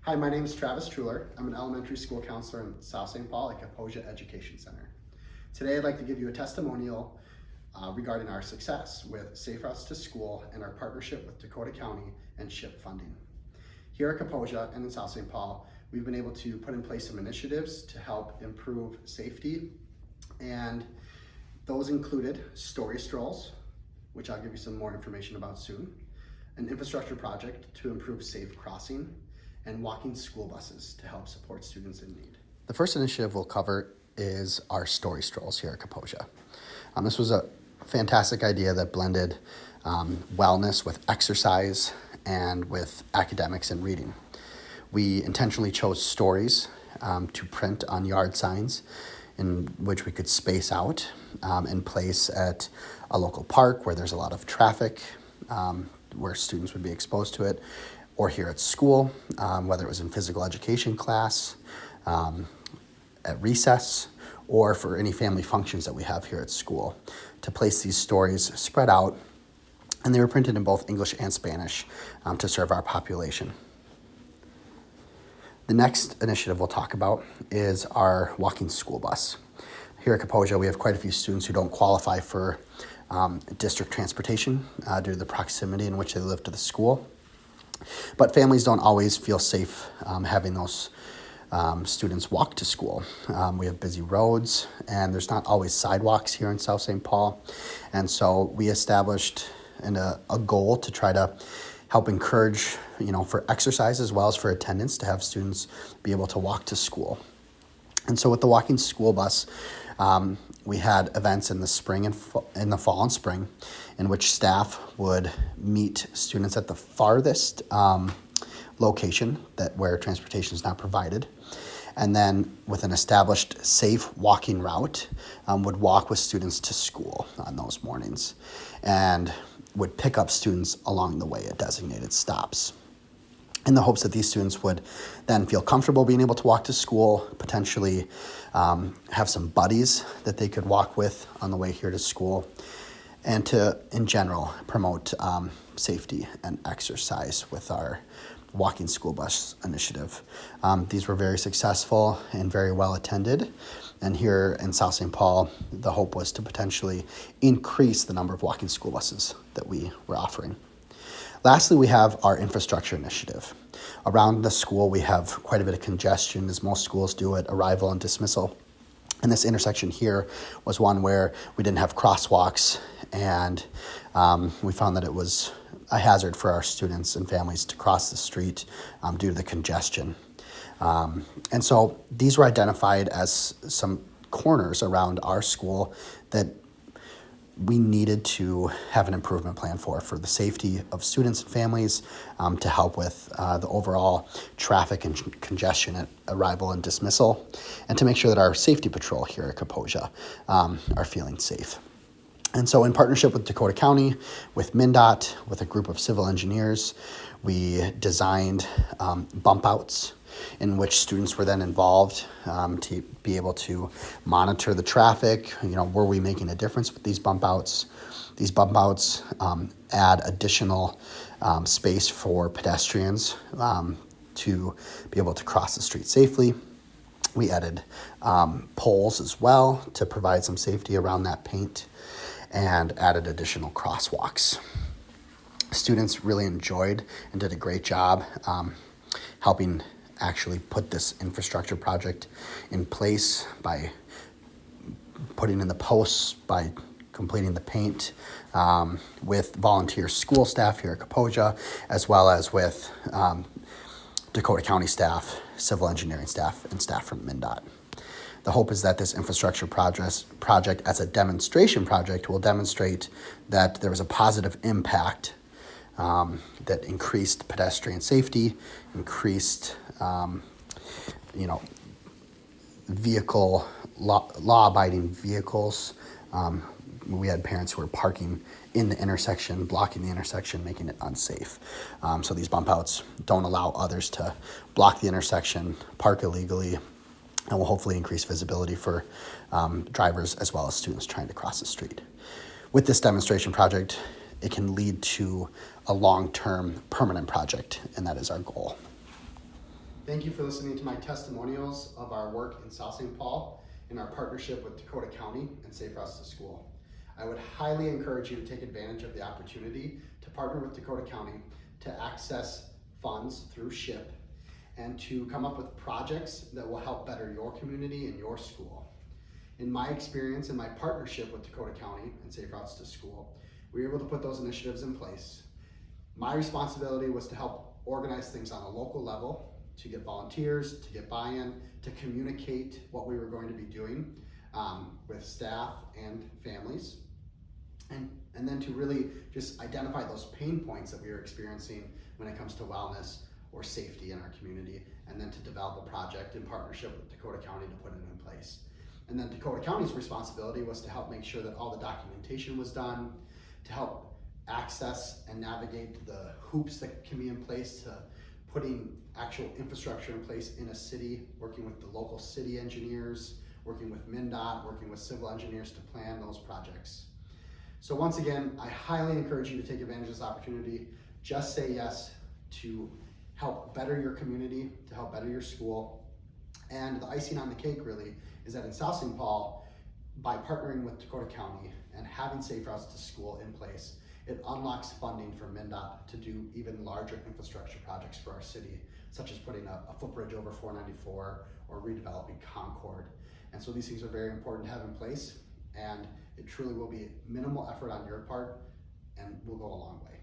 Hi, my name is Travis Truler. I'm an elementary school counselor in South St. Paul at Kaposia Education Center. Today I'd like to give you a testimonial regarding our success with Safe Routes to School and our partnership with Dakota County and SHIP funding. Here at Kaposia and in South St. Paul, we've been able to put in place some initiatives to help improve safety, and those included story strolls, which I'll give you some more information about soon, an infrastructure project to improve safe crossing, and walking school buses to help support students in need. The first initiative we'll cover is our story strolls here at Kaposia. This was a fantastic idea that blended wellness with exercise and with academics and reading. We intentionally chose stories to print on yard signs in which we could space out and place at a local park where there's a lot of traffic, where students would be exposed to it, or here at school, whether it was in physical education class, at recess, or for any family functions that we have here at school, to place these stories spread out. And they were printed in both English and Spanish to serve our population. The next initiative we'll talk about is our walking school bus. Here at Kaposia, we have quite a few students who don't qualify for district transportation due to the proximity in which they live to the school. But families don't always feel safe having those students walk to school. We have busy roads, and there's not always sidewalks here in South St. Paul. And so we established a goal to try to help encourage, for exercise as well as for attendance, to have students be able to walk to school. And so with the walking school bus, we had events in the spring and in the fall and spring in which staff would meet students at the farthest location where transportation is not provided. And then with an established safe walking route, would walk with students to school on those mornings and would pick up students along the way at designated stops, in the hopes that these students would then feel comfortable being able to walk to school, potentially have some buddies that they could walk with on the way here to school, and to, in general, promote safety and exercise with our walking school bus initiative. These were very successful and very well attended. And here in South St. Paul, the hope was to potentially increase the number of walking school buses that we were offering. Lastly, we have our infrastructure initiative. Around the school, we have quite a bit of congestion, as most schools do, at arrival and dismissal. And this intersection here was one where we didn't have crosswalks, and we found that it was a hazard for our students and families to cross the street due to the congestion. And so these were identified as some corners around our school that we needed to have an improvement plan for the safety of students and families, to help with the overall traffic and congestion at arrival and dismissal, and to make sure that our safety patrol here at Kaposia are feeling safe. And so in partnership with Dakota County, with MnDOT, with a group of civil engineers, we designed bump outs in which students were then involved to be able to monitor the traffic. Were we making a difference with these bump outs? These bump outs add additional space for pedestrians to be able to cross the street safely. We added poles as well to provide some safety around that paint, and added additional crosswalks. Students really enjoyed and did a great job helping actually put this infrastructure project in place by putting in the posts, by completing the paint, with volunteer school staff here at Kaposia, as well as with Dakota County staff, civil engineering staff, and staff from MnDOT. The hope is that this infrastructure project as a demonstration project will demonstrate that there was a positive impact that increased pedestrian safety, increased law-abiding vehicles. We had parents who were parking in the intersection, blocking the intersection, making it unsafe. So these bump outs don't allow others to block the intersection, park illegally, and will hopefully increase visibility for drivers as well as students trying to cross the street. With this demonstration project, it can lead to a long-term permanent project, and that is our goal. Thank you for listening to my testimonials of our work in South St. Paul in our partnership with Dakota County and Safe Routes to School. I would highly encourage you to take advantage of the opportunity to partner with Dakota County to access funds through SHIP and to come up with projects that will help better your community and your school. In my experience, in my partnership with Dakota County and Safe Routes to School, we were able to put those initiatives in place. My responsibility was to help organize things on a local level, to get volunteers, to get buy-in, to communicate what we were going to be doing with staff and families, and then to really just identify those pain points that we were experiencing when it comes to wellness or safety in our community, and then to develop a project in partnership with Dakota County to put it in place. And then Dakota County's responsibility was to help make sure that all the documentation was done, to help access and navigate the hoops that can be in place to putting actual infrastructure in place in a city, working with the local city engineers, working with MnDOT, working with civil engineers to plan those projects. So once again, I highly encourage you to take advantage of this opportunity. Just say yes to help better your community, to help better your school. And the icing on the cake really is that in South St. Paul, by partnering with Dakota County and having Safe Routes to School in place, it unlocks funding for MnDOT to do even larger infrastructure projects for our city, such as putting a footbridge over 494 or redeveloping Concord. And so these things are very important to have in place, and it truly will be minimal effort on your part and will go a long way.